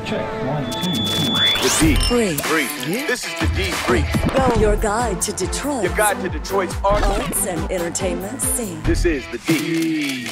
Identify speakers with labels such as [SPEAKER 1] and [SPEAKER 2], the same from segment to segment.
[SPEAKER 1] Check. 1, 2, 3.
[SPEAKER 2] The D.
[SPEAKER 3] Brew.
[SPEAKER 2] This is the D. Brew.
[SPEAKER 3] Your guide to Detroit.
[SPEAKER 2] Your guide to Detroit's arts
[SPEAKER 3] and entertainment scene.
[SPEAKER 2] This is the D.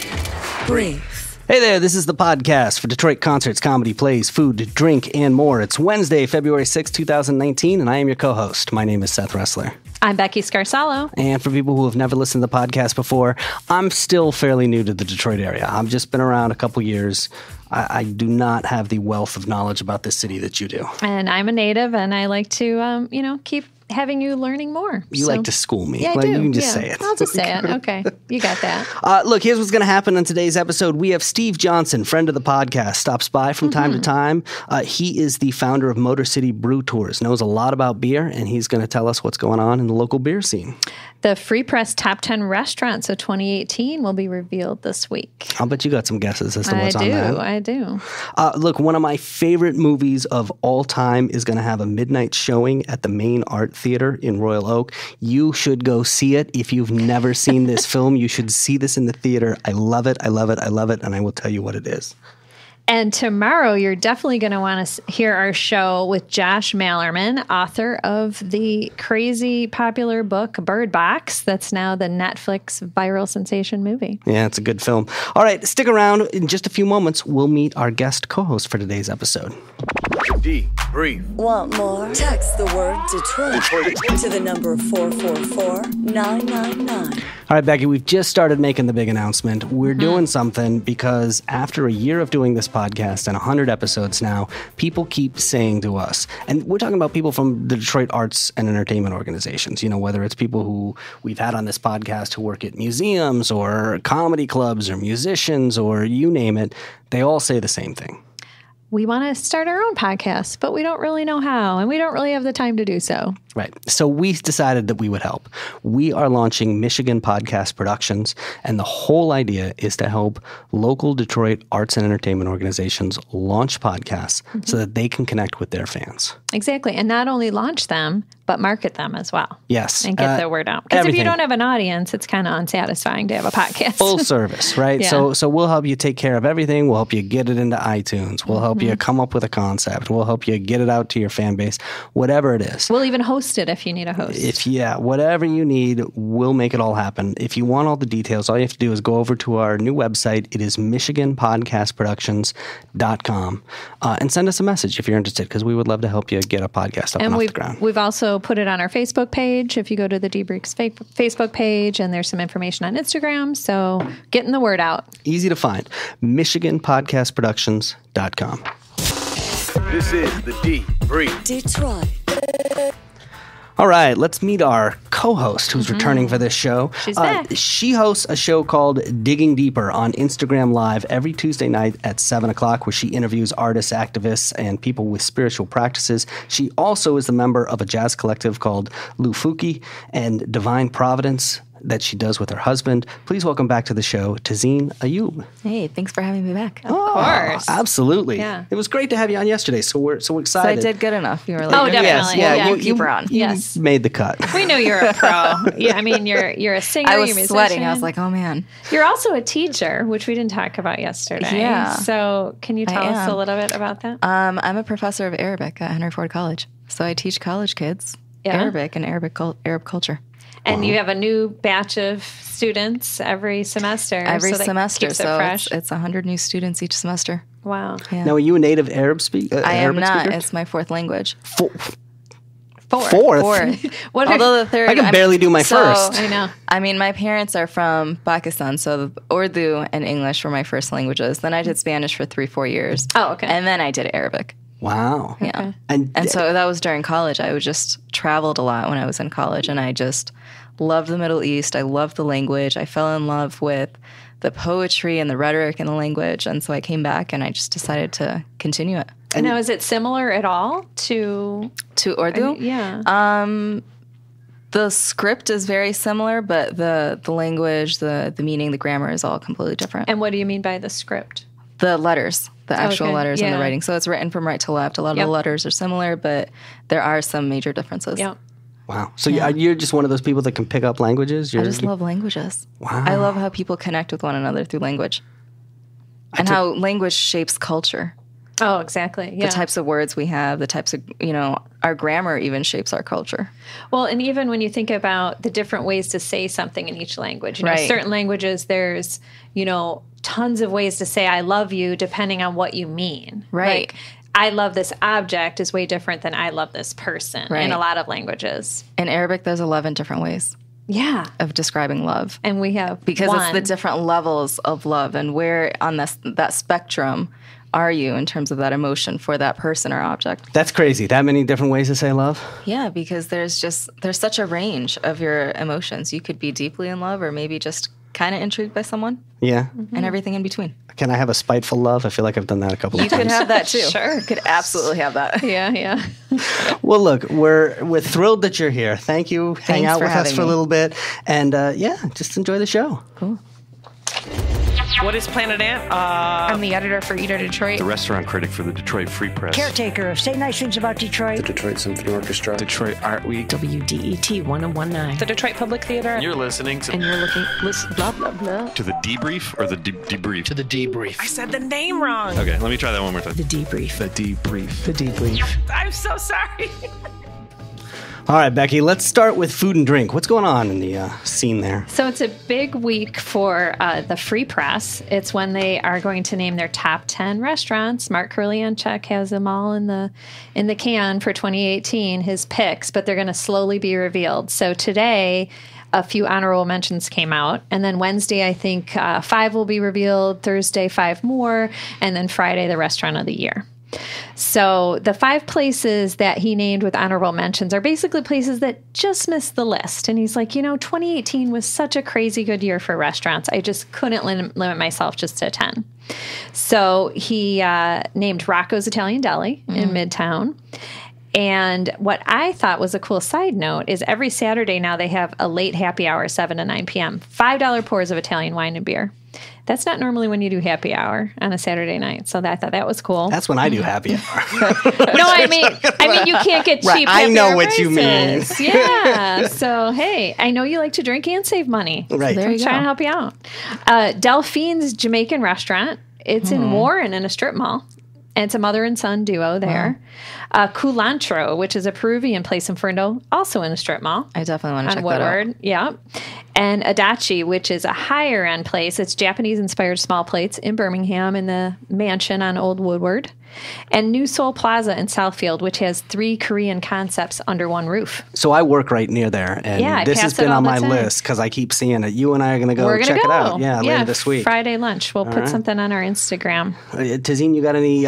[SPEAKER 3] Brew.
[SPEAKER 4] Hey there, this is the podcast for Detroit concerts, comedy, plays, food, drink, and more. It's Wednesday, February 6, 2019, and I am your co-host. My name is Seth Ressler.
[SPEAKER 5] I'm Becky Scarsalo.
[SPEAKER 4] And for people who have never listened to the podcast before, I'm still fairly new to the Detroit area. I've just been around a couple years. I do not have the wealth of knowledge about this city that you do.
[SPEAKER 5] And I'm a native, and I like to, keep having you learning more.
[SPEAKER 4] You like to school me.
[SPEAKER 5] Yeah, I
[SPEAKER 4] like,
[SPEAKER 5] do.
[SPEAKER 4] You can just say it.
[SPEAKER 5] I'll just say it. Okay. You got that.
[SPEAKER 4] Look, here's what's going to happen in today's episode. We have Steve Johnson, friend of the podcast, stops by from time to time. He is the founder of Motor City Brew Tours, knows a lot about beer, and he's going to tell us what's going on in the local beer scene.
[SPEAKER 5] The Free Press Top 10 Restaurants of 2018 will be revealed this week.
[SPEAKER 4] I'll bet you got some guesses as to what's on that.
[SPEAKER 5] I do.
[SPEAKER 4] Look, one of my favorite movies of all time is going to have a midnight showing at the Main Art Theater in Royal Oak. You should go see it. If you've never seen this film, you should see this in the theater. I love it. I love it. I love it. And I will tell you what it is.
[SPEAKER 5] And tomorrow, you're definitely going to want to hear our show with Josh Mallerman, author of the crazy popular book Bird Box. That's now the Netflix viral sensation movie.
[SPEAKER 4] Yeah, it's a good film. All right, stick around. In just a few moments, we'll meet our guest co-host for today's episode.
[SPEAKER 2] D. Brief.
[SPEAKER 3] Want more? Text the word Detroit to the number 444-999.
[SPEAKER 4] All right, Becky, we've just started making the big announcement. We're doing something because after a year of doing this podcast and 100 episodes now, people keep saying to us, and we're talking about people from the Detroit arts and entertainment organizations, whether it's people who we've had on this podcast who work at museums or comedy clubs or musicians or you name it, they all say the same thing.
[SPEAKER 5] We want to start our own podcast, but we don't really know how, and we don't really have the time to do so.
[SPEAKER 4] Right. So we decided that we would help. We are launching Michigan Podcast Productions, and the whole idea is to help local Detroit arts and entertainment organizations launch podcasts so that they can connect with their fans.
[SPEAKER 5] Exactly. And not only launch them, but market them as well.
[SPEAKER 4] Yes.
[SPEAKER 5] And get the word out. Because if you don't have an audience, it's kind of unsatisfying to have a podcast.
[SPEAKER 4] Full service, right?
[SPEAKER 5] Yeah.
[SPEAKER 4] So we'll help you take care of everything. We'll help you get it into iTunes. We'll help you come up with a concept. We'll help you get it out to your fan base, whatever it is.
[SPEAKER 5] We'll even host it if you need a host.
[SPEAKER 4] Whatever you need, we'll make it all happen. If you want all the details, all you have to do is go over to our new website. It is michiganpodcastproductions.com and send us a message if you're interested, because we would love to help you get a podcast up and off the ground.
[SPEAKER 5] We've also put it on our Facebook page. If you go to the D-Breaks Facebook page, and there's some information on Instagram. So getting the word out.
[SPEAKER 4] Easy to find. michiganpodcastproductions.com.
[SPEAKER 2] This is the D. Brief.
[SPEAKER 3] Detroit.
[SPEAKER 4] All right, let's meet our co-host who's returning for this show.
[SPEAKER 5] She's back.
[SPEAKER 4] She hosts a show called Digging Deeper on Instagram Live every Tuesday night at 7 o'clock, where she interviews artists, activists, and people with spiritual practices. She also is the member of a jazz collective called Lufuki and Divine Providence that she does with her husband. Please welcome back to the show, Tazeen Ayub.
[SPEAKER 6] Hey, thanks for having me back.
[SPEAKER 5] Of course.
[SPEAKER 4] Absolutely.
[SPEAKER 5] Yeah.
[SPEAKER 4] It was great to have you on yesterday, so we're so
[SPEAKER 6] So I
[SPEAKER 4] excited.
[SPEAKER 6] did good enough. You were like,
[SPEAKER 5] Oh, definitely.
[SPEAKER 4] Yes,
[SPEAKER 6] we'll keep her on.
[SPEAKER 4] You
[SPEAKER 5] Yes.
[SPEAKER 4] made the cut.
[SPEAKER 5] We know you're a pro. Yeah, I mean, you're a singer.
[SPEAKER 6] I
[SPEAKER 5] you're a
[SPEAKER 6] was
[SPEAKER 5] musician.
[SPEAKER 6] sweating. I was like, oh man.
[SPEAKER 5] You're also a teacher, which we didn't talk about yesterday.
[SPEAKER 6] Yeah.
[SPEAKER 5] So can you tell us a little bit about that?
[SPEAKER 6] I'm a professor of Arabic at Henry Ford College. So I teach college kids Arabic and Arab culture.
[SPEAKER 5] And you have a new batch of students every semester.
[SPEAKER 6] Every semester.
[SPEAKER 5] Keeps it
[SPEAKER 6] So
[SPEAKER 5] fresh.
[SPEAKER 6] it's 100 new students each semester.
[SPEAKER 5] Wow.
[SPEAKER 6] Yeah.
[SPEAKER 4] Now, are you a native Arab speaker?
[SPEAKER 6] I am
[SPEAKER 4] Arabic
[SPEAKER 6] not.
[SPEAKER 4] speaker?
[SPEAKER 6] It's my fourth language.
[SPEAKER 4] Fourth?
[SPEAKER 6] Fourth.
[SPEAKER 5] What are-
[SPEAKER 6] Although the third.
[SPEAKER 4] I can barely do my
[SPEAKER 6] so,
[SPEAKER 4] first.
[SPEAKER 5] I know.
[SPEAKER 6] I mean, my parents are from Pakistan, so Urdu and English were my first languages. Then I did Spanish for 3-4 years.
[SPEAKER 5] Oh, okay.
[SPEAKER 6] And then I did Arabic.
[SPEAKER 4] Wow.
[SPEAKER 6] Yeah.
[SPEAKER 4] And
[SPEAKER 6] So that was during college. I was just traveled a lot when I was in college, and I just loved the Middle East. I loved the language. I fell in love with the poetry and the rhetoric in the language. And so I came back and I just decided to continue it.
[SPEAKER 5] And now, is it similar at all to
[SPEAKER 6] Urdu?
[SPEAKER 5] Yeah.
[SPEAKER 6] The script is very similar, but the language, the meaning, the grammar is all completely different.
[SPEAKER 5] And what do you mean by the script?
[SPEAKER 6] The letters, the actual
[SPEAKER 5] Okay,
[SPEAKER 6] letters and
[SPEAKER 5] yeah.
[SPEAKER 6] the writing. So it's written from right to left. A lot of
[SPEAKER 5] Yep.
[SPEAKER 6] the letters are similar, but there are some major differences.
[SPEAKER 5] Yeah.
[SPEAKER 4] wow. So you're just one of those people that can pick up languages?
[SPEAKER 6] I just love languages.
[SPEAKER 4] Wow.
[SPEAKER 6] I love how people connect with one another through language and how language shapes culture.
[SPEAKER 5] Oh, exactly. Yeah.
[SPEAKER 6] The types of words we have, the types of, our grammar even shapes our culture.
[SPEAKER 5] Well, and even when you think about the different ways to say something in each language,
[SPEAKER 6] Right.
[SPEAKER 5] certain languages, there's, tons of ways to say I love you depending on what you mean.
[SPEAKER 6] Right.
[SPEAKER 5] Like, I love this object is way different than I love this person
[SPEAKER 6] Right.
[SPEAKER 5] in a lot of languages.
[SPEAKER 6] In Arabic, there's 11 different ways
[SPEAKER 5] Yeah.
[SPEAKER 6] of describing love.
[SPEAKER 5] And we have
[SPEAKER 6] Because
[SPEAKER 5] one.
[SPEAKER 6] it's the different levels of love, and where on that spectrum are you in terms of that emotion for that person or object.
[SPEAKER 4] That's crazy. That many different ways to say love?
[SPEAKER 6] Yeah, because there's such a range of your emotions. You could be deeply in love or maybe just kind of intrigued by someone,
[SPEAKER 4] Yeah.
[SPEAKER 6] and everything in between.
[SPEAKER 4] Can I have a spiteful love? I feel like I've done that a couple of
[SPEAKER 6] You could
[SPEAKER 4] times.
[SPEAKER 6] have that too.
[SPEAKER 5] Sure.
[SPEAKER 6] You could absolutely have that.
[SPEAKER 5] Yeah.
[SPEAKER 4] Well, look, we're thrilled that you're here. Thank you. Hang
[SPEAKER 6] Thanks
[SPEAKER 4] out
[SPEAKER 6] for
[SPEAKER 4] with us
[SPEAKER 6] having
[SPEAKER 4] for a
[SPEAKER 6] me.
[SPEAKER 4] little bit. And just enjoy the show.
[SPEAKER 6] Cool.
[SPEAKER 1] What is Planet Ant?
[SPEAKER 7] I'm the editor for Eater Detroit.
[SPEAKER 8] The restaurant critic for the Detroit Free Press.
[SPEAKER 9] Caretaker of Say Nice Things About Detroit.
[SPEAKER 10] The Detroit Symphony Orchestra.
[SPEAKER 8] Detroit Art Week.
[SPEAKER 7] WDET 1019.
[SPEAKER 1] The Detroit Public Theater.
[SPEAKER 8] You're listening to
[SPEAKER 7] And you're listen, blah, blah, blah.
[SPEAKER 8] to the debrief or the debrief?
[SPEAKER 10] To the debrief.
[SPEAKER 1] I said the name wrong.
[SPEAKER 8] Okay, let me try that one more time.
[SPEAKER 7] The debrief.
[SPEAKER 8] The debrief.
[SPEAKER 7] The debrief.
[SPEAKER 1] I'm so sorry.
[SPEAKER 4] All right, Becky, let's start with food and drink. What's going on in the scene there?
[SPEAKER 5] So it's a big week for the Free Press. It's when they are going to name their top 10 restaurants. Mark Kurlianchuk has them all in the can for 2018, his picks, but they're going to slowly be revealed. So today, a few honorable mentions came out. And then Wednesday, I think 5 will be revealed. Thursday, 5 more. And then Friday, the restaurant of the year. So the 5 places that he named with honorable mentions are basically places that just missed the list. And he's like, 2018 was such a crazy good year for restaurants. I just couldn't limit myself just to 10. So he named Rocco's Italian Deli in Midtown. And what I thought was a cool side note is every Saturday now they have a late happy hour, 7 to 9 p.m., $5 pours of Italian wine and beer. That's not normally when you do happy hour on a Saturday night. So I thought that was cool.
[SPEAKER 4] That's when I do happy hour.
[SPEAKER 5] No, I mean you can't get cheap.
[SPEAKER 4] Right, I
[SPEAKER 5] happy
[SPEAKER 4] know
[SPEAKER 5] hour
[SPEAKER 4] what you mean.
[SPEAKER 5] prices. Yeah. So hey, I know you like to drink and save money.
[SPEAKER 4] Right.
[SPEAKER 5] So
[SPEAKER 6] There
[SPEAKER 5] I'm
[SPEAKER 6] you go.
[SPEAKER 5] trying to help you out. Delphine's Jamaican restaurant. It's in Warren in a strip mall. And it's a mother and son duo there. Culantro, which is a Peruvian place in Ferndale, also in a strip mall.
[SPEAKER 6] I definitely want to
[SPEAKER 5] On
[SPEAKER 6] check that out.
[SPEAKER 5] Woodward, yeah. And Adachi, which is a higher end place. It's Japanese-inspired small plates in Birmingham in the mansion on Old Woodward. And New Seoul Plaza in Southfield, which has 3 Korean concepts under one roof.
[SPEAKER 4] So I work right near there, and
[SPEAKER 5] Yeah, I
[SPEAKER 4] this has
[SPEAKER 5] pass it
[SPEAKER 4] been
[SPEAKER 5] all
[SPEAKER 4] on
[SPEAKER 5] the
[SPEAKER 4] my
[SPEAKER 5] time.
[SPEAKER 4] list because I keep seeing it. You and I are going to go
[SPEAKER 5] We're
[SPEAKER 4] check
[SPEAKER 5] going to go.
[SPEAKER 4] it out. Yeah, later this week.
[SPEAKER 5] Friday lunch. We'll put
[SPEAKER 4] right.
[SPEAKER 5] something on our Instagram.
[SPEAKER 4] Tazeen, you got any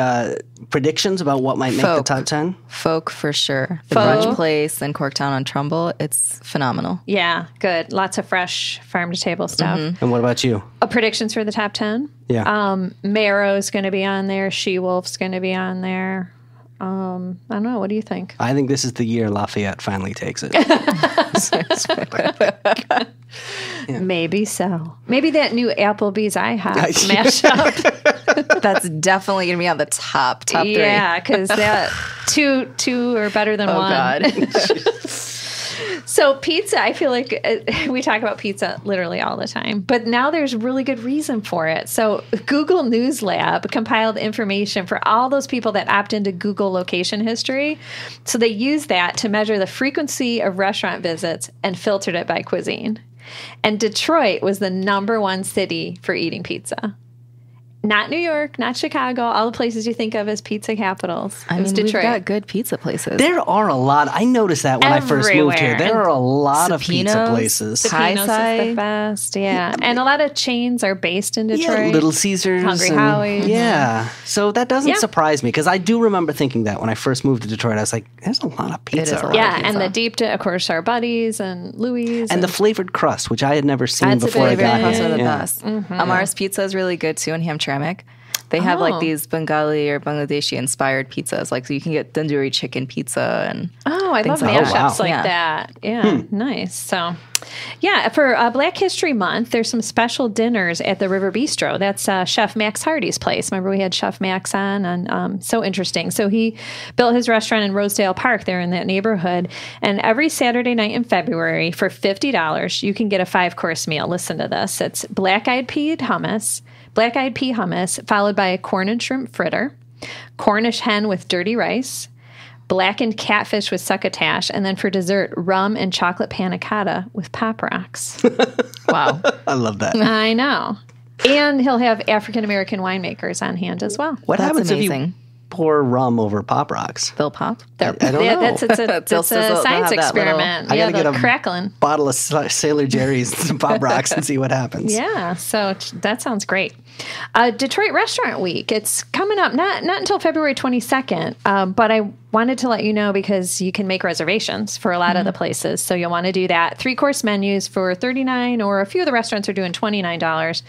[SPEAKER 4] predictions about what might make the
[SPEAKER 6] Folk.
[SPEAKER 4] top 10?
[SPEAKER 6] Folk for sure. The
[SPEAKER 5] Folk.
[SPEAKER 6] brunch place in Corktown on Trumbull, it's phenomenal.
[SPEAKER 5] Yeah, good. Lots of fresh farm-to-table stuff.
[SPEAKER 4] And what about you?
[SPEAKER 5] Predictions for the top 10?
[SPEAKER 4] Yeah.
[SPEAKER 5] Marrow's going to be on there. She-Wolf's going to be on there. I don't know. What do you think?
[SPEAKER 4] I think this is the year Lafayette finally takes it.
[SPEAKER 5] Maybe so. Maybe that new Applebee's IHOP mashup.
[SPEAKER 6] That's definitely going to be on the top 3.
[SPEAKER 5] Yeah, because that two are better than
[SPEAKER 6] Oh,
[SPEAKER 5] one.
[SPEAKER 6] God.
[SPEAKER 5] So pizza, I feel like we talk about pizza literally all the time, but now there's really good reason for it. So Google News Lab compiled information for all those people that opt into Google location history. So they used that to measure the frequency of restaurant visits and filtered it by cuisine. And Detroit was the #1 city for eating pizza. Not New York, not Chicago, all the places you think of as pizza capitals.
[SPEAKER 6] I
[SPEAKER 5] It was
[SPEAKER 6] mean, we've
[SPEAKER 5] Detroit.
[SPEAKER 6] got good pizza places.
[SPEAKER 4] There are a lot. I noticed that when I first moved here.
[SPEAKER 5] Everywhere.
[SPEAKER 4] There are a lot of pizza
[SPEAKER 6] Supino's,
[SPEAKER 4] places.
[SPEAKER 6] High
[SPEAKER 5] Pino's is
[SPEAKER 6] side.
[SPEAKER 5] the best, yeah. And a lot of chains are based in Detroit.
[SPEAKER 4] Yeah, Little Caesars.
[SPEAKER 5] Hungry
[SPEAKER 4] and-
[SPEAKER 5] Howie's.
[SPEAKER 4] Yeah. So that doesn't
[SPEAKER 5] Yeah.
[SPEAKER 4] surprise me because I do remember thinking that when I first moved to Detroit. I was like, there's a lot of pizza
[SPEAKER 6] is a lot.
[SPEAKER 4] around.
[SPEAKER 5] Yeah,
[SPEAKER 6] pizza.
[SPEAKER 5] and the deep, of course, our buddies and Louis.
[SPEAKER 4] And the flavored crust, which I had never seen
[SPEAKER 5] That's a
[SPEAKER 4] before I
[SPEAKER 5] big
[SPEAKER 4] got
[SPEAKER 5] fan.
[SPEAKER 6] Crust
[SPEAKER 4] here.
[SPEAKER 6] are the
[SPEAKER 4] Yeah.
[SPEAKER 6] best. Amar's Pizza is really good too in Hamtramck. They have
[SPEAKER 5] Oh.
[SPEAKER 6] like these Bengali or Bangladeshi inspired pizzas. Like, so you can get tandoori chicken pizza and
[SPEAKER 5] Oh, I love
[SPEAKER 6] things like
[SPEAKER 5] mashups
[SPEAKER 6] that.
[SPEAKER 5] like
[SPEAKER 6] Yeah.
[SPEAKER 5] that. Yeah, nice. So, yeah, for Black History Month, there's some special dinners at the River Bistro. That's Chef Max Hardy's place. Remember we had Chef Max on, and so interesting. So he built his restaurant in Rosedale Park there in that neighborhood. And every Saturday night in February for $50, you can get a 5-course meal. Listen to this. It's black-eyed pea hummus, followed by a corn and shrimp fritter, Cornish hen with dirty rice, blackened catfish with succotash, and then for dessert, rum and chocolate panna cotta with Pop Rocks.
[SPEAKER 6] Wow.
[SPEAKER 4] I love that.
[SPEAKER 5] I know. And he'll have African-American winemakers on hand as well.
[SPEAKER 4] What
[SPEAKER 6] That's
[SPEAKER 4] happens if you
[SPEAKER 6] amazing.
[SPEAKER 4] pour rum over Pop Rocks?
[SPEAKER 6] They'll pop.
[SPEAKER 4] I don't know.
[SPEAKER 5] It's
[SPEAKER 6] They'll
[SPEAKER 5] a
[SPEAKER 6] sizzle. They'll
[SPEAKER 5] science
[SPEAKER 6] have that little-
[SPEAKER 5] experiment.
[SPEAKER 4] I gotta get
[SPEAKER 5] they're
[SPEAKER 4] a
[SPEAKER 5] crackling.
[SPEAKER 4] bottle of Sailor Jerry's and some Pop Rocks and see what happens.
[SPEAKER 5] Yeah, so that sounds great. Detroit Restaurant Week. It's coming up not until February 22nd, but I wanted to let you know because you can make reservations for a lot of the places. So you'll want to do that. 3-course menus for $39, or a few of the restaurants are doing $29.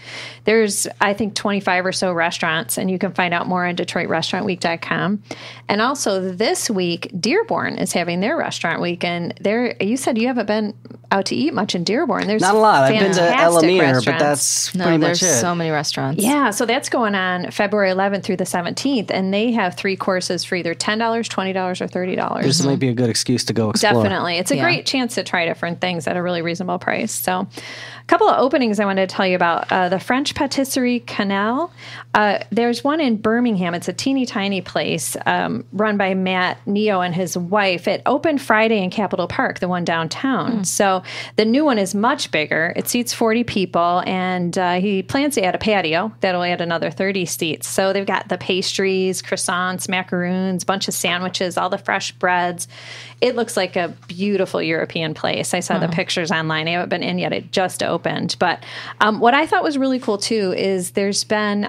[SPEAKER 5] There's, I think, 25 or so restaurants, and you can find out more on DetroitRestaurantWeek.com. And also this week, Dearborn is having their restaurant week, and you said you haven't been out to eat much in Dearborn. There's
[SPEAKER 4] Not a lot. I've been to
[SPEAKER 5] fantastic
[SPEAKER 4] Elamir, but
[SPEAKER 5] restaurants.
[SPEAKER 4] that's
[SPEAKER 6] No,
[SPEAKER 4] pretty
[SPEAKER 6] there's
[SPEAKER 4] much it.
[SPEAKER 6] so many restaurants.
[SPEAKER 5] Yeah, so that's going on February 11th through the 17th, and they have 3 courses for either $10, $20, or $30.
[SPEAKER 4] This might be a good excuse to go explore.
[SPEAKER 5] Definitely. It's a
[SPEAKER 6] Yeah.
[SPEAKER 5] great chance to try different things at a really reasonable price. So a couple of openings I wanted to tell you about. The French Patisserie Canal. There's one in Birmingham. It's a teeny tiny place run by Matt Neo and his wife. It opened Friday in Capitol Park, the one downtown. So the new one is much bigger. It seats 40 people, and he plans to add a patio that'll add another 30 seats. So they've got the pastries, croissants, macaroons, bunch of sandwiches, all the fresh breads. It looks like a beautiful European place. I saw the pictures online. I haven't been in yet. It just opened. But what I thought was really cool, too, is there's been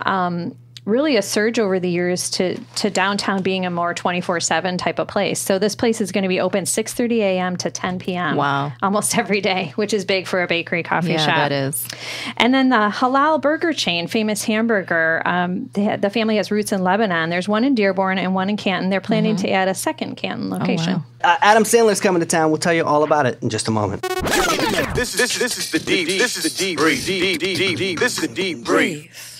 [SPEAKER 5] really a surge over the years to downtown being a more 24/7 type of place. So this place is going to be open 6:30 a.m. to 10 p.m.
[SPEAKER 6] Wow.
[SPEAKER 5] Almost every day, which is big for a bakery coffee
[SPEAKER 6] Yeah,
[SPEAKER 5] shop.
[SPEAKER 6] that is.
[SPEAKER 5] And then the halal burger chain, Famous Hamburger, the family has roots in Lebanon. There's one in Dearborn and one in Canton. They're planning to add a second Canton location.
[SPEAKER 6] wow.
[SPEAKER 4] Adam Sandler's coming to town. We'll tell you all about it in just a moment.
[SPEAKER 2] This is the deep. This is the deep brief. This is the deep brief.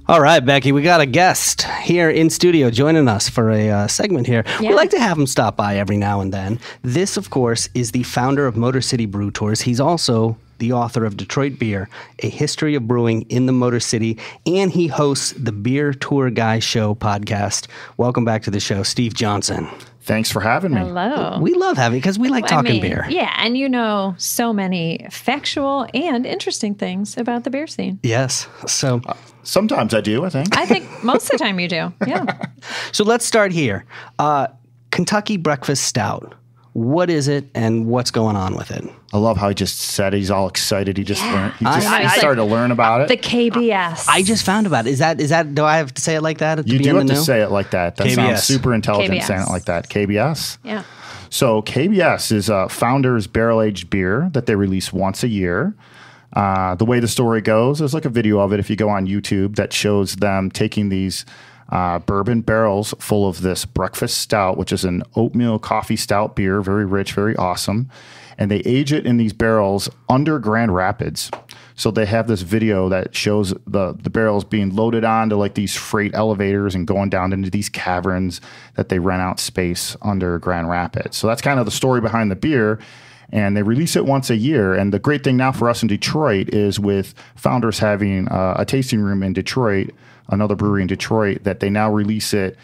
[SPEAKER 4] All right, Becky, we got a guest here in studio joining us for a segment here.
[SPEAKER 5] Yeah.
[SPEAKER 4] We like to have him stop by every now and then. This, of course, is the founder of Motor City Brew Tours. He's also the author of Detroit Beer, A History of Brewing in the Motor City, and he hosts the Beer Tour Guy Show podcast. Welcome back to the show, Steve Johnson.
[SPEAKER 10] Thanks for having me.
[SPEAKER 5] Hello.
[SPEAKER 4] We love having because we like talking beer.
[SPEAKER 5] Yeah, and you know so many factual and interesting things about the beer scene.
[SPEAKER 4] Yes. So
[SPEAKER 10] Sometimes I do, I think.
[SPEAKER 5] I think most of the time you do. Yeah.
[SPEAKER 4] So let's start here. Kentucky Breakfast Stout. What is it and what's going on with it?
[SPEAKER 10] I love how he just said he's all excited. He just learned. He just
[SPEAKER 4] I-
[SPEAKER 10] started to learn about it.
[SPEAKER 5] The KBS.
[SPEAKER 4] I just found about it. Is that do I have to say it like that at the
[SPEAKER 10] You do
[SPEAKER 4] beginning
[SPEAKER 10] have
[SPEAKER 4] of
[SPEAKER 10] to
[SPEAKER 4] the new?
[SPEAKER 10] say it like that. That
[SPEAKER 4] KBS.
[SPEAKER 10] sounds super intelligent
[SPEAKER 5] KBS.
[SPEAKER 10] saying it like that. KBS.
[SPEAKER 5] Yeah.
[SPEAKER 10] So KBS is a Founders barrel-aged beer that they release once a year. The way the story goes, there's like a video of it if you go on YouTube that shows them taking these bourbon barrels full of this breakfast stout, which is an oatmeal coffee stout beer, very rich, very awesome. And they age it in these barrels under Grand Rapids. So they have this video that shows the barrels being loaded onto like these freight elevators and going down into these caverns that they rent out space under Grand Rapids. So that's kind of the story behind the beer. And they release it once a year. And the great thing now for us in Detroit is with Founders having a tasting room in Detroit, another brewery in Detroit, that they now release it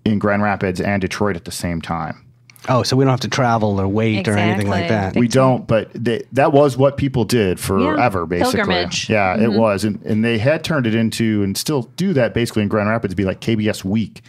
[SPEAKER 10] in Grand Rapids and Detroit at the same time.
[SPEAKER 4] Oh, so we don't have to travel or wait or anything like that.
[SPEAKER 5] Exactly.
[SPEAKER 10] We don't, but that was what people did forever, basically.
[SPEAKER 5] Pilgrimage.
[SPEAKER 10] Yeah, it was. And they had turned it into, and still do that basically in Grand Rapids, be like KBS Week.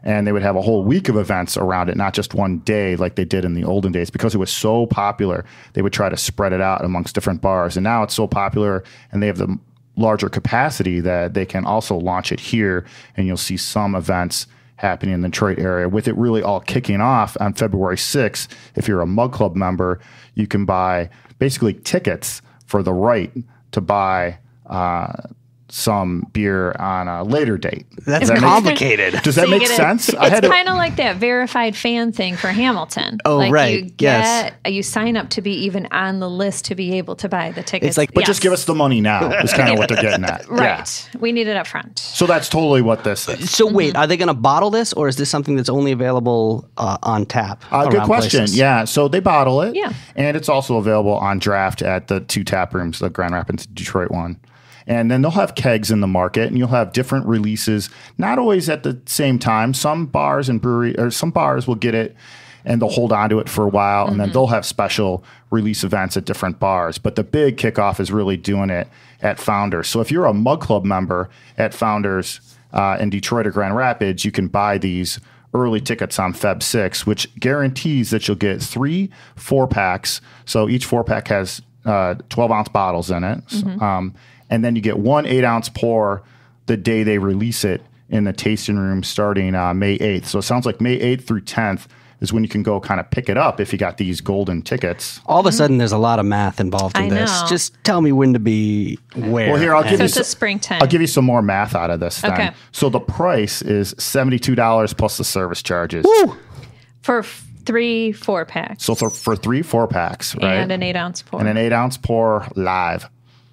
[SPEAKER 10] And they would have a whole week of events around it, not just one day like they did in the olden days. Because it was so popular, they would try to spread it out amongst different bars. And now it's so popular, and they have the larger capacity that they can also launch it here. And you'll see some events happening in the Detroit area, with it really all kicking off on February 6th. If you're a Mug Club member, you can buy basically tickets for the right to buy some beer on a later date.
[SPEAKER 4] That's
[SPEAKER 10] Does that
[SPEAKER 4] complicated.
[SPEAKER 10] Does that make sense?
[SPEAKER 5] It's kind of like that verified fan thing for Hamilton.
[SPEAKER 4] Oh,
[SPEAKER 5] like
[SPEAKER 4] right.
[SPEAKER 5] You sign up to be even on the list to be able to buy the tickets.
[SPEAKER 4] It's like,
[SPEAKER 10] but just give us the money now is kind of what they're getting at.
[SPEAKER 5] Right.
[SPEAKER 10] Yeah.
[SPEAKER 5] We need it up front.
[SPEAKER 10] So that's totally what this is.
[SPEAKER 4] So wait, are they going to bottle this, or is this something that's only available on tap?
[SPEAKER 10] Good
[SPEAKER 4] around
[SPEAKER 10] question.
[SPEAKER 4] places?
[SPEAKER 10] Yeah, so they bottle it.
[SPEAKER 5] Yeah.
[SPEAKER 10] And it's also available on draft at the 2 tap rooms, the Grand Rapids, Detroit one. And then they'll have kegs in the market, and you'll have different releases, not always at the same time. Some bars and some bars will get it and they'll hold on to it for a while, and then they'll have special release events at different bars. But the big kickoff is really doing it at Founders. So if you're a Mug Club member at Founders in Detroit or Grand Rapids, you can buy these early tickets on Feb 6, which guarantees that you'll get 3 4-packs. So each 4-pack has 12-ounce bottles in it. And then you get 1 8-ounce pour the day they release it in the tasting room starting May 8th. So it sounds like May 8th through 10th is when you can go kind of pick it up if you got these golden tickets.
[SPEAKER 4] All of a sudden, there's a lot of math involved in this.
[SPEAKER 5] know.
[SPEAKER 4] Just tell me when to be where.
[SPEAKER 10] Well, here, I'll give
[SPEAKER 5] So
[SPEAKER 10] you
[SPEAKER 5] it's a springtime.
[SPEAKER 10] I'll give you some more math out of this then.
[SPEAKER 5] Okay.
[SPEAKER 10] So the price is $72 plus the service charges.
[SPEAKER 5] For 3 4-packs.
[SPEAKER 10] So for 3 4-packs, right?
[SPEAKER 5] And an 8-ounce pour.
[SPEAKER 10] And an 8-ounce pour live.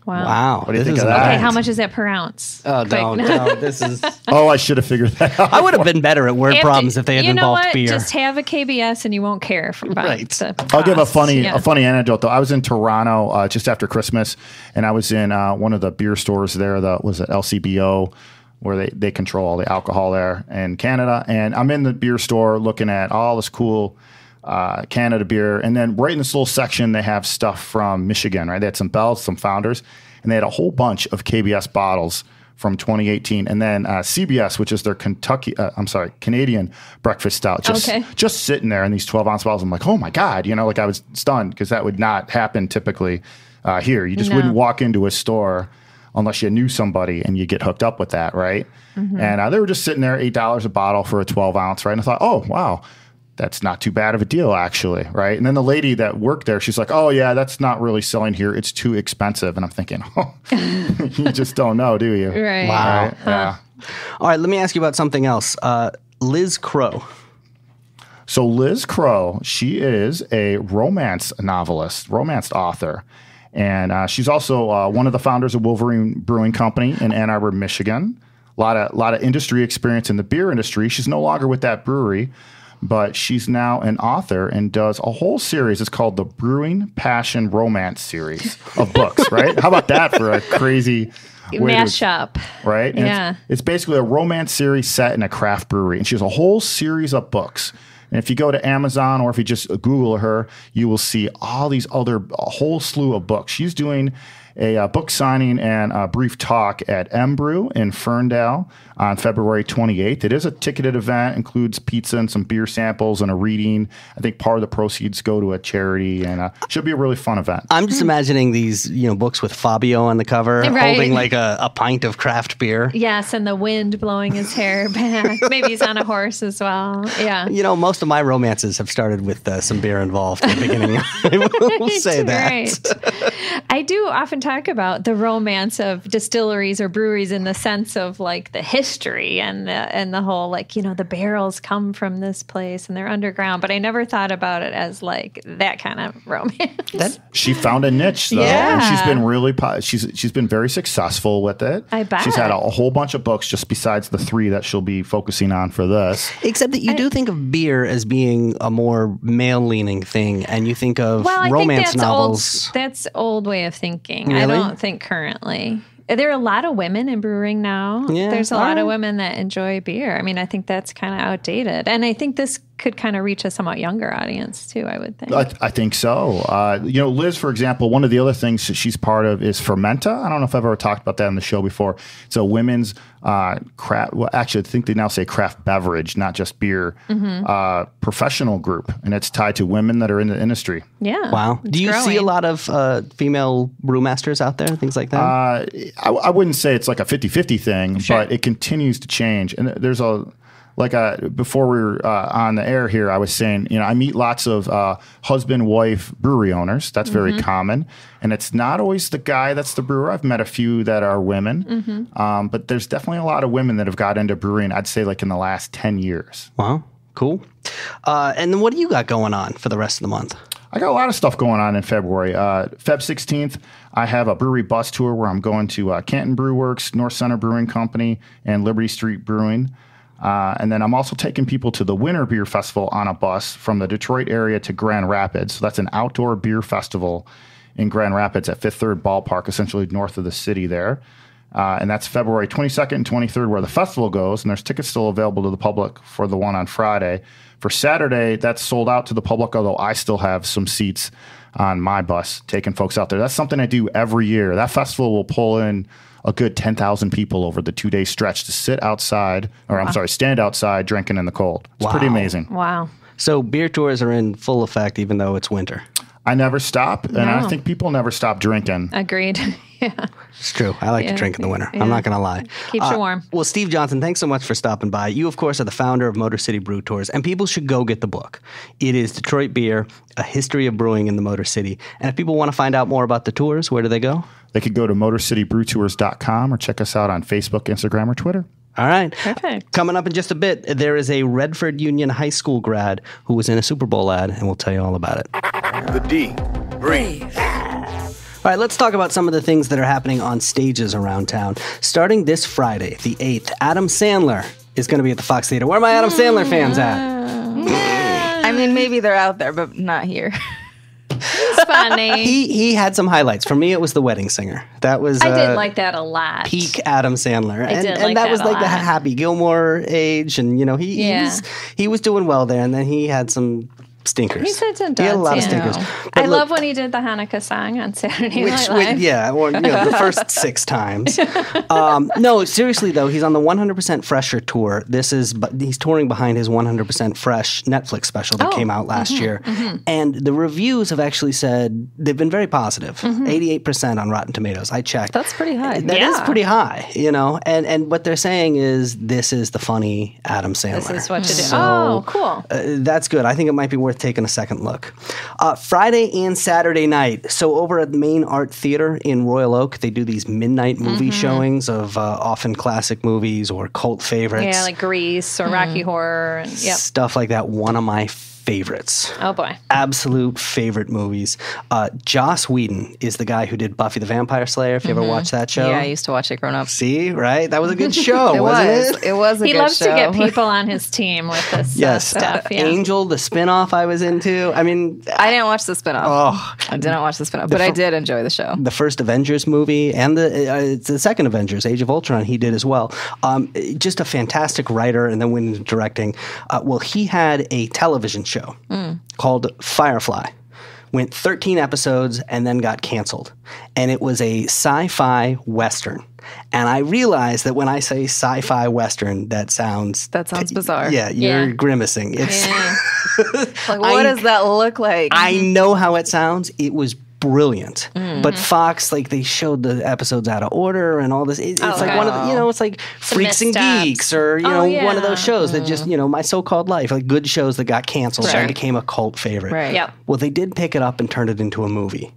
[SPEAKER 5] Wow.
[SPEAKER 10] What do you think
[SPEAKER 4] this
[SPEAKER 10] of
[SPEAKER 4] is
[SPEAKER 10] that?
[SPEAKER 5] Okay, how much is that per ounce?
[SPEAKER 4] Oh,
[SPEAKER 5] Quick.
[SPEAKER 4] no. This is.
[SPEAKER 10] Oh, I should have figured that out.
[SPEAKER 4] I would have been better at word
[SPEAKER 5] After-
[SPEAKER 4] problems if they had
[SPEAKER 5] you know
[SPEAKER 4] involved
[SPEAKER 5] what?
[SPEAKER 4] beer.
[SPEAKER 5] Just have a KBS and you won't care about
[SPEAKER 4] Right.
[SPEAKER 5] the
[SPEAKER 10] I'll give a
[SPEAKER 5] cost.
[SPEAKER 10] funny
[SPEAKER 5] Yeah.
[SPEAKER 10] anecdote though. I was in Toronto just after Christmas, and I was in one of the beer stores there. Was it LCBO, where they control all the alcohol there in Canada. And I'm in the beer store looking at all this cool Canada beer, and then right in this little section they have stuff from Michigan. Right, they had some Bells, some Founders, and they had a whole bunch of KBS bottles from 2018, and then CBS, which is their Canadian breakfast stout, just sitting there in these 12-ounce bottles. I'm like, oh my God, like I was stunned because that would not happen typically here. You just wouldn't walk into a store unless you knew somebody and you get hooked up with that, right? And they were just sitting there, $8 a bottle for a 12-ounce, right? And I thought, oh, wow, that's not too bad of a deal, actually, right? And then the lady that worked there, she's like, oh, yeah, that's not really selling here. It's too expensive. And I'm thinking, oh, you just don't know, do you?
[SPEAKER 5] Right.
[SPEAKER 4] Wow.
[SPEAKER 10] Right? Yeah.
[SPEAKER 4] All right, let me ask you about something else. Liz Crow.
[SPEAKER 10] So Liz Crow, she is a romance novelist, romance author. And she's also one of the founders of Wolverine Brewing Company in Ann Arbor, Michigan. A lot of industry experience in the beer industry. She's no longer with that brewery, but she's now an author and does a whole series. It's called the Brewing Passion Romance series of books, right? How about that for a crazy way to-
[SPEAKER 5] Mashup.
[SPEAKER 10] right? And
[SPEAKER 5] Yeah.
[SPEAKER 10] It's basically a romance series set in a craft brewery. And she has a whole series of books. And if you go to Amazon or if you just Google her, you will see all these a whole slew of books. She's doing a book signing and a brief talk at Brew in Ferndale on February 28th. It is a ticketed event, includes pizza and some beer samples and a reading. I think part of the proceeds go to a charity, and should be a really fun event.
[SPEAKER 4] I'm just imagining these, books with Fabio on the cover,
[SPEAKER 5] Right.
[SPEAKER 4] holding like a pint of craft beer.
[SPEAKER 5] Yes, and the wind blowing his hair back. Maybe he's on a horse as well. Yeah.
[SPEAKER 4] Most of my romances have started with some beer involved at the beginning. I will say that.
[SPEAKER 5] Right. I do often talk about the romance of distilleries or breweries in the sense of like the history and the whole the barrels come from this place and they're underground. But I never thought about it as like that kind of romance.
[SPEAKER 10] She found a niche though, and she's been really she's been very successful with it.
[SPEAKER 5] I bet.
[SPEAKER 10] She's had a whole bunch of books just besides the 3 that she'll be focusing on for this.
[SPEAKER 4] Except that you do think of beer as being a more male-leaning thing, and you think of
[SPEAKER 5] I
[SPEAKER 4] romance
[SPEAKER 5] think that's
[SPEAKER 4] novels.
[SPEAKER 5] That's old way of thinking.
[SPEAKER 4] Really?
[SPEAKER 5] I don't think currently. There are a lot of women in brewing now.
[SPEAKER 4] Yeah,
[SPEAKER 5] There's a
[SPEAKER 4] all
[SPEAKER 5] lot of
[SPEAKER 4] right.
[SPEAKER 5] women that enjoy beer. I mean, I think that's kind of outdated. And I think this could kind of reach a somewhat younger audience too, I would think.
[SPEAKER 10] I think so. Liz, for example, one of the other things that she's part of is Fermenta. I don't know if I've ever talked about that on the show before. It's a women's craft. Well, actually, I think they now say craft beverage, not just beer. Professional group, and it's tied to women that are in the industry.
[SPEAKER 5] Yeah.
[SPEAKER 4] Wow.
[SPEAKER 5] it's
[SPEAKER 4] Do you see a
[SPEAKER 5] growing.
[SPEAKER 4] lot of female brewmasters out there, things like that?
[SPEAKER 10] I wouldn't say it's like a 50-50 thing, but it continues to change. And there's before we were on the air here, I was saying, I meet lots of husband-wife brewery owners. That's very common. And it's not always the guy that's the brewer. I've met a few that are women. But there's definitely a lot of women that have got into brewing, I'd say like in the last 10 years.
[SPEAKER 4] Wow. Cool. And then what do you got going on for the rest of the month?
[SPEAKER 10] I got a lot of stuff going on in February. Feb 16th, I have a brewery bus tour where I'm going to Canton Brew Works, North Center Brewing Company, and Liberty Street Brewing. And then I'm also taking people to the Winter Beer Festival on a bus from the Detroit area to Grand Rapids. So that's an outdoor beer festival in Grand Rapids at Fifth Third Ballpark, essentially north of the city there. And that's February 22nd and 23rd where the festival goes, and there's tickets still available to the public for the one on Friday. For Saturday, that's sold out to the public, although I still have some seats on my bus taking folks out there. That's something I do every year. That festival will pull in a good 10,000 people over the 2-day stretch to sit outside, stand outside drinking in the cold. It's pretty amazing.
[SPEAKER 5] Wow.
[SPEAKER 4] So beer tours are in full effect even though it's winter.
[SPEAKER 10] I never stop, and I think people never stop drinking.
[SPEAKER 5] Agreed. Yeah.
[SPEAKER 4] It's true. I like to drink in the winter. I'm not going to lie.
[SPEAKER 5] Keeps you warm.
[SPEAKER 4] Well, Steve Johnson, thanks so much for stopping by. You, of course, are the founder of Motor City Brew Tours, and people should go get the book. It is Detroit Beer, A History of Brewing in the Motor City. And if people want to find out more about the tours, where do they go?
[SPEAKER 10] They could go to motorcitybrewtours.com or check us out on Facebook, Instagram, or Twitter.
[SPEAKER 4] All right.
[SPEAKER 5] Perfect.
[SPEAKER 4] Coming up in just a bit, there is a Redford Union High School grad who was in a Super Bowl ad, and we'll tell you all about it.
[SPEAKER 2] The D. Brave.
[SPEAKER 4] All right, let's talk about some of the things that are happening on stages around town. Starting this Friday, the 8th, Adam Sandler is going to be at the Fox Theater. Where are my Adam Sandler fans at?
[SPEAKER 6] I mean, maybe they're out there, but not here.
[SPEAKER 5] It's funny.
[SPEAKER 4] He had some highlights. For me, it was The Wedding Singer. That was
[SPEAKER 5] I did like that a lot.
[SPEAKER 4] peak Adam Sandler.
[SPEAKER 5] I did
[SPEAKER 4] and
[SPEAKER 5] like
[SPEAKER 4] that
[SPEAKER 5] that
[SPEAKER 4] was
[SPEAKER 5] a
[SPEAKER 4] like the
[SPEAKER 5] lot.
[SPEAKER 4] Happy Gilmore age, and he was doing well there, and then he had some stinkers.
[SPEAKER 5] He said some
[SPEAKER 4] He had a lot of
[SPEAKER 5] duds,
[SPEAKER 4] stinkers.
[SPEAKER 5] yeah.
[SPEAKER 4] But
[SPEAKER 5] I
[SPEAKER 4] look,
[SPEAKER 5] love when he did the Hanukkah song on Saturday Night Live.
[SPEAKER 4] the first 6 times. No, seriously though, he's on the 100% Fresher tour. He's touring behind his 100% Fresh Netflix special that came out last year, and the reviews have actually said they've been very positive. 88% on Rotten Tomatoes. I checked.
[SPEAKER 6] That's pretty high.
[SPEAKER 4] That is pretty high, and what they're saying is this is the funny Adam Sandler.
[SPEAKER 5] This is what to do.
[SPEAKER 4] So,
[SPEAKER 5] cool.
[SPEAKER 4] That's good. I think it might be worth taking a second look. Friday and Saturday night. So over at the Main Art Theater in Royal Oak, they do these midnight movie showings of often classic movies or cult favorites.
[SPEAKER 5] Yeah, like Grease or Rocky Horror. And,
[SPEAKER 4] Stuff like that. One of my favorites.
[SPEAKER 5] Oh, boy.
[SPEAKER 4] Absolute favorite movies. Joss Whedon is the guy who did Buffy the Vampire Slayer. If you ever watched that show.
[SPEAKER 6] Yeah, I used to watch it growing up.
[SPEAKER 4] See, right? That was a good show, wasn't it?
[SPEAKER 6] It was a
[SPEAKER 5] He
[SPEAKER 6] good
[SPEAKER 5] loves
[SPEAKER 6] show.
[SPEAKER 5] to get people on his team with this stuff. Yeah.
[SPEAKER 4] Angel, the spinoff I was into. I mean,
[SPEAKER 6] I didn't watch the spinoff.
[SPEAKER 4] Oh,
[SPEAKER 6] I didn't watch the spinoff, but I did enjoy the show.
[SPEAKER 4] The first Avengers movie and the second Avengers, Age of Ultron, he did as well. Just a fantastic writer, and then went into directing. He had a television show called Firefly. Went 13 episodes and then got canceled. And it was a sci-fi Western. And I realized that when I say sci-fi Western, that sounds
[SPEAKER 6] bizarre.
[SPEAKER 4] Yeah, you're grimacing. It's
[SPEAKER 6] Like, what does that look like?
[SPEAKER 4] I know how it sounds. It was brilliant. But Fox, they showed the episodes out of order and all this. It's like one of the, it's like Freaks and
[SPEAKER 5] missteps.
[SPEAKER 4] Geeks or, one of those shows that just, My So-Called Life, like good shows that got canceled and became a cult favorite.
[SPEAKER 6] Right.
[SPEAKER 5] Yep.
[SPEAKER 4] Well, they did pick it up and turn it into a movie.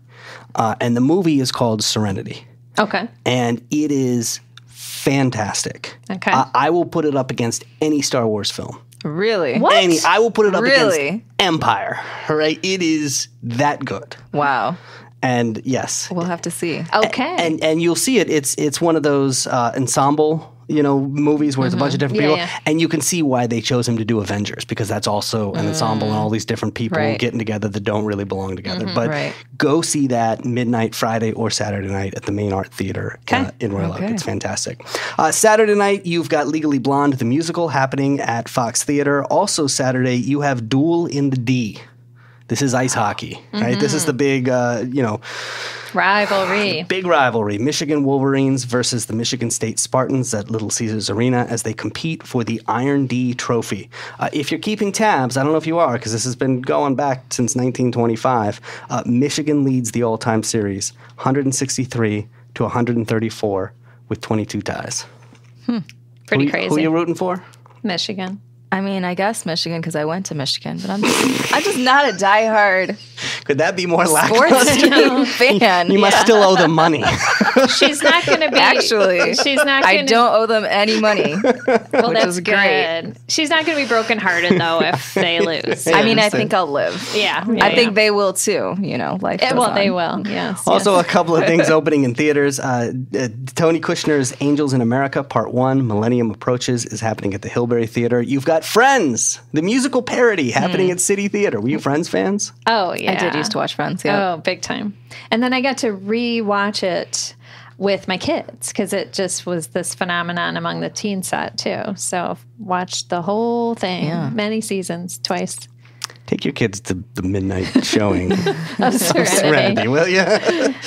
[SPEAKER 4] And the movie is called Serenity.
[SPEAKER 5] Okay.
[SPEAKER 4] And it is fantastic.
[SPEAKER 5] Okay.
[SPEAKER 4] I will put it up against any Star Wars film.
[SPEAKER 6] Really?
[SPEAKER 5] What?
[SPEAKER 4] I will put it up
[SPEAKER 6] Really?
[SPEAKER 4] against Empire. Right? It is that good.
[SPEAKER 6] Wow.
[SPEAKER 4] And yes,
[SPEAKER 6] We'll have to see.
[SPEAKER 5] Okay.
[SPEAKER 4] and you'll see it. It's one of those ensemble movies where it's a bunch of different people, and you can see why they chose him to do Avengers, because that's also an ensemble and all these different people getting together that don't really belong together. But go see that midnight Friday or Saturday night at the Main Art Theater in Royal Oak. It's fantastic. Saturday night you've got Legally Blonde the musical happening at Fox Theater. Also Saturday you have Duel in the D. This is ice hockey, right? This is the big,
[SPEAKER 5] rivalry.
[SPEAKER 4] Big rivalry. Michigan Wolverines versus the Michigan State Spartans at Little Caesars Arena as they compete for the Iron D Trophy. If you're keeping tabs, I don't know if you are, because this has been going back since 1925, Michigan leads the all-time series, 163 to 134 with 22 ties.
[SPEAKER 5] Pretty crazy.
[SPEAKER 4] Who are you rooting for?
[SPEAKER 5] Michigan.
[SPEAKER 6] I mean, I guess Michigan because I went to Michigan, but I'm just not a diehard
[SPEAKER 4] Could that be more
[SPEAKER 6] sports
[SPEAKER 4] lackluster?
[SPEAKER 6] team fan.
[SPEAKER 4] You must still owe them money.
[SPEAKER 5] She's not going to be.
[SPEAKER 6] Actually,
[SPEAKER 5] she's not.
[SPEAKER 6] I
[SPEAKER 5] Gonna,
[SPEAKER 6] don't owe them any money.
[SPEAKER 5] Well,
[SPEAKER 6] which
[SPEAKER 5] that's
[SPEAKER 6] is great.
[SPEAKER 5] good. She's not going to be brokenhearted though if they lose.
[SPEAKER 6] I mean, I think I'll live.
[SPEAKER 5] Yeah,
[SPEAKER 6] I think they will too. Life goes on.
[SPEAKER 5] they will. Yes.
[SPEAKER 4] Also,
[SPEAKER 5] yes.
[SPEAKER 4] a couple of things opening in theaters. Tony Kushner's Angels in America Part 1, Millennium Approaches, is happening at the Hillberry Theater. You've got Friends, the musical parody, happening at City Theater. Were you Friends fans?
[SPEAKER 5] Oh yeah,
[SPEAKER 6] I did kid used to watch Friends. Yeah.
[SPEAKER 5] Oh, big time. And then I got to rewatch it with my kids because it just was this phenomenon among the teen set too. So watched the whole thing, many seasons, twice.
[SPEAKER 4] Take your kids to the midnight showing
[SPEAKER 5] Of Serenity.
[SPEAKER 4] will you?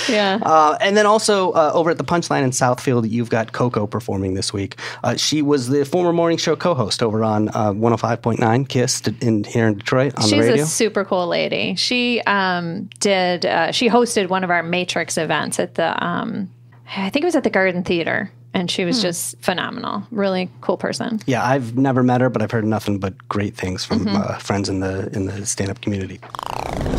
[SPEAKER 5] Yeah.
[SPEAKER 4] And then also over at the Punchline in Southfield, you've got Coco performing this week. She was the former morning show co-host over on 105.9 KISS here in Detroit on the radio.
[SPEAKER 5] She's a super cool lady. She she hosted one of our Matrix events at the, I think it was at the Garden Theater. And she was just phenomenal. Really cool person.
[SPEAKER 4] Yeah, I've never met her, but I've heard nothing but great things from friends in the stand-up community.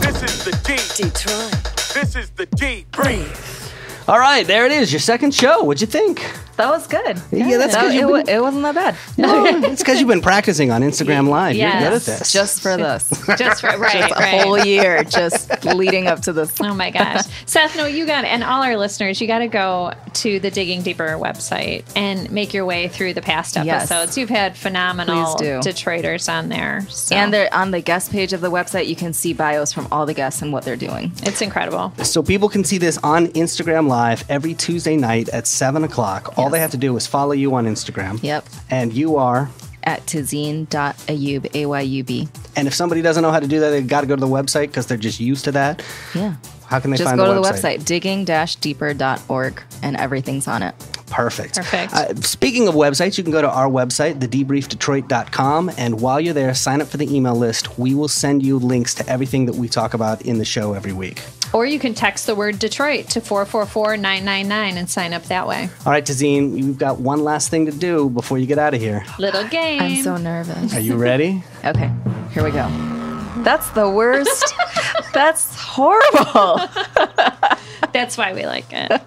[SPEAKER 2] This is the deep
[SPEAKER 3] Detroit.
[SPEAKER 2] This is the deep breathe.
[SPEAKER 4] All right, there it is, your second show. What'd you think?
[SPEAKER 6] That was good.
[SPEAKER 4] Yeah, that's because
[SPEAKER 6] it wasn't that bad.
[SPEAKER 4] No, it's because you've been practicing on Instagram Live.
[SPEAKER 5] Yes.
[SPEAKER 4] You're good at this.
[SPEAKER 6] Just for this.
[SPEAKER 5] Just for, right,
[SPEAKER 6] Just a whole year just leading up to this.
[SPEAKER 5] Oh my gosh. Seth, no, you got it. And all our listeners, you got to go to the Digging Deeper website and make your way through the past episodes.
[SPEAKER 6] Yes.
[SPEAKER 5] You've had phenomenal
[SPEAKER 6] Please do.
[SPEAKER 5] Detroiters on there. So.
[SPEAKER 6] And they're on the guest page of the website. You can see bios from all the guests and what they're doing.
[SPEAKER 5] It's incredible.
[SPEAKER 4] So people can see this on Instagram Live every Tuesday night at 7 o'clock. All they have to do is follow you on Instagram.
[SPEAKER 6] Yep.
[SPEAKER 4] And you are?
[SPEAKER 6] At Tazeen.Ayub, Ayub.
[SPEAKER 4] And if somebody doesn't know how to do that, they've got to go to the website because they're just used to that.
[SPEAKER 6] Yeah.
[SPEAKER 4] How can they
[SPEAKER 6] Just
[SPEAKER 4] find
[SPEAKER 6] go
[SPEAKER 4] the
[SPEAKER 6] to
[SPEAKER 4] website?
[SPEAKER 6] the website, digging-deeper.org, and everything's on it.
[SPEAKER 4] Perfect.
[SPEAKER 5] Perfect.
[SPEAKER 4] Speaking of websites, you can go to our website, thedebriefdetroit.com, and while you're there, sign up for the email list. We will send you links to everything that we talk about in the show every week.
[SPEAKER 5] Or you can text the word Detroit to 444-999 and sign up that way.
[SPEAKER 4] All right, Tazeen, you've got one last thing to do before you get out of here.
[SPEAKER 5] Little game.
[SPEAKER 6] I'm so nervous.
[SPEAKER 4] Are you ready?
[SPEAKER 6] Okay, here we go. That's the worst. That's horrible.
[SPEAKER 5] That's why we like it.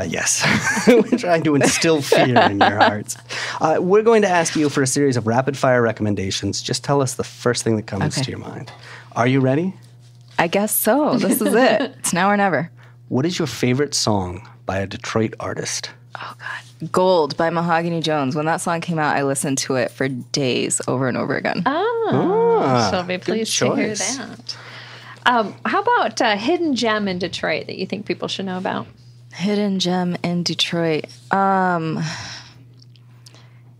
[SPEAKER 4] Yes. We're trying to instill fear in your hearts. We're going to ask you for a series of rapid-fire recommendations. Just tell us the first thing that comes to your mind. Are you ready?
[SPEAKER 6] I guess so. This is it. It's now or never.
[SPEAKER 4] What is your favorite song by a Detroit artist?
[SPEAKER 6] Oh, God. Gold by Mahogany Jones. When that song came out, I listened to it for days over and over again.
[SPEAKER 5] She'll be pleased to hear
[SPEAKER 4] choice.
[SPEAKER 5] that. How about a hidden gem in Detroit that you think people should know about?
[SPEAKER 6] Hidden gem in Detroit.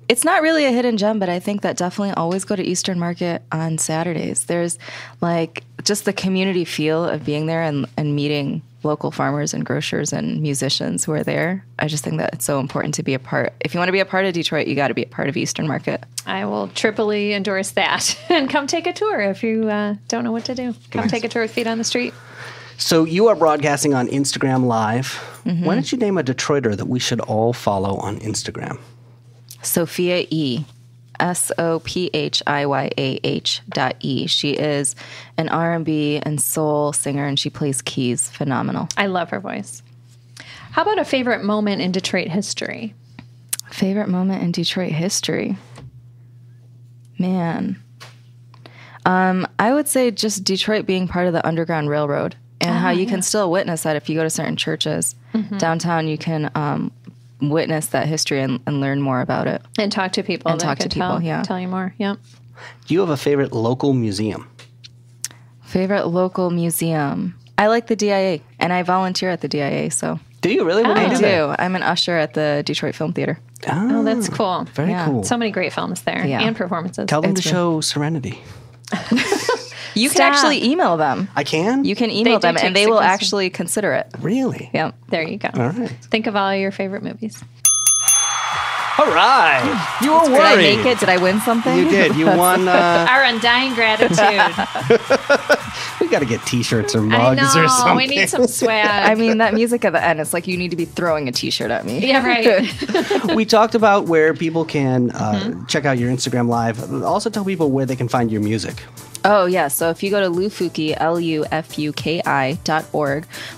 [SPEAKER 6] It's not really a hidden gem, but I think that definitely always go to Eastern Market on Saturdays. There's like just the community feel of being there and meeting local farmers and grocers and musicians who are there. I just think that it's so important to be a part. If you want to be a part of Detroit, you got to be a part of Eastern Market.
[SPEAKER 5] I will triply endorse that. And come take a tour if you don't know what to do. Come take a tour with Feet on the Street.
[SPEAKER 4] So you are broadcasting on Instagram Live. Why don't you name a Detroiter that we should all follow on Instagram?
[SPEAKER 6] Sophia E. SOPHIYAH.E. She is an R&B and soul singer, and she plays keys. Phenomenal.
[SPEAKER 5] I love her voice. How about a favorite moment in Detroit history?
[SPEAKER 6] Favorite moment in Detroit history? Man. I would say just Detroit being part of the Underground Railroad and how you can still witness that if you go to certain churches. Downtown, you can witness that history and learn more about it.
[SPEAKER 5] And talk to people.
[SPEAKER 6] And talk to people,
[SPEAKER 5] Tell you more, yep.
[SPEAKER 4] Do you have a favorite local museum?
[SPEAKER 6] Favorite local museum? I like the DIA, and I volunteer at the DIA, so.
[SPEAKER 4] Do you really? What do you
[SPEAKER 6] I
[SPEAKER 4] do
[SPEAKER 6] do.
[SPEAKER 4] there?
[SPEAKER 6] I'm an usher at the Detroit Film Theater.
[SPEAKER 5] Oh, that's cool.
[SPEAKER 4] Very cool.
[SPEAKER 5] So many great films there and performances.
[SPEAKER 4] Tell them
[SPEAKER 6] It's
[SPEAKER 4] to show Serenity.
[SPEAKER 6] You can actually email them.
[SPEAKER 4] I can?
[SPEAKER 6] You can email
[SPEAKER 5] They do
[SPEAKER 6] them, and
[SPEAKER 5] take
[SPEAKER 6] they will
[SPEAKER 5] suggestions.
[SPEAKER 6] actually consider it.
[SPEAKER 4] Really?
[SPEAKER 6] Yeah.
[SPEAKER 5] There you go.
[SPEAKER 4] All right.
[SPEAKER 5] Think of all your favorite movies.
[SPEAKER 4] All right. You were
[SPEAKER 6] Did I
[SPEAKER 4] worried.
[SPEAKER 6] make it? Did I win something?
[SPEAKER 4] You did. You won.
[SPEAKER 5] Our undying gratitude.
[SPEAKER 4] We got to get T-shirts or
[SPEAKER 5] I
[SPEAKER 4] mugs or
[SPEAKER 5] know.
[SPEAKER 4] something.
[SPEAKER 5] We need some swag.
[SPEAKER 6] I mean, that music at the end, it's like you need to be throwing a T-shirt at me.
[SPEAKER 5] Yeah, right.
[SPEAKER 4] We talked about where people can check out your Instagram Live. Also tell people where they can find your music.
[SPEAKER 6] Oh, yeah. So if you go to Lufuki, LUFUKI.org,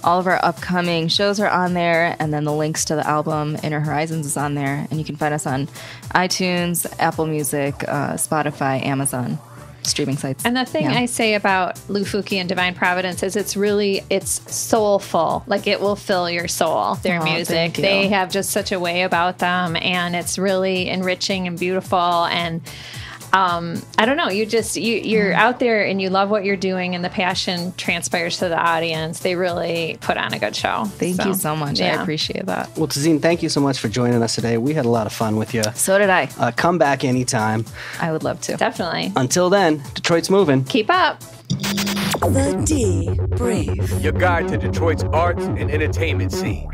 [SPEAKER 6] all of our upcoming shows are on there. And then the links to the album Inner Horizons is on there. And you can find us on iTunes, Apple Music, Spotify, Amazon streaming sites.
[SPEAKER 5] And the thing I say about Lufuki and Divine Providence is it's soulful. Like it will fill your soul, their music.
[SPEAKER 6] thank you.
[SPEAKER 5] They have just such a way about them, and it's really enriching and beautiful. And I don't know. You're out there and you love what you're doing, and the passion transpires to the audience. They really put on a good show.
[SPEAKER 6] Thank you so much. I appreciate that.
[SPEAKER 4] Well, Tazeen, thank you so much for joining us today. We had a lot of fun with you.
[SPEAKER 6] So did I.
[SPEAKER 4] Come back anytime.
[SPEAKER 6] I would love to.
[SPEAKER 5] Definitely.
[SPEAKER 4] Until then, Detroit's moving.
[SPEAKER 5] Keep up.
[SPEAKER 3] The Debrief.
[SPEAKER 2] Your guide to Detroit's arts and entertainment scene.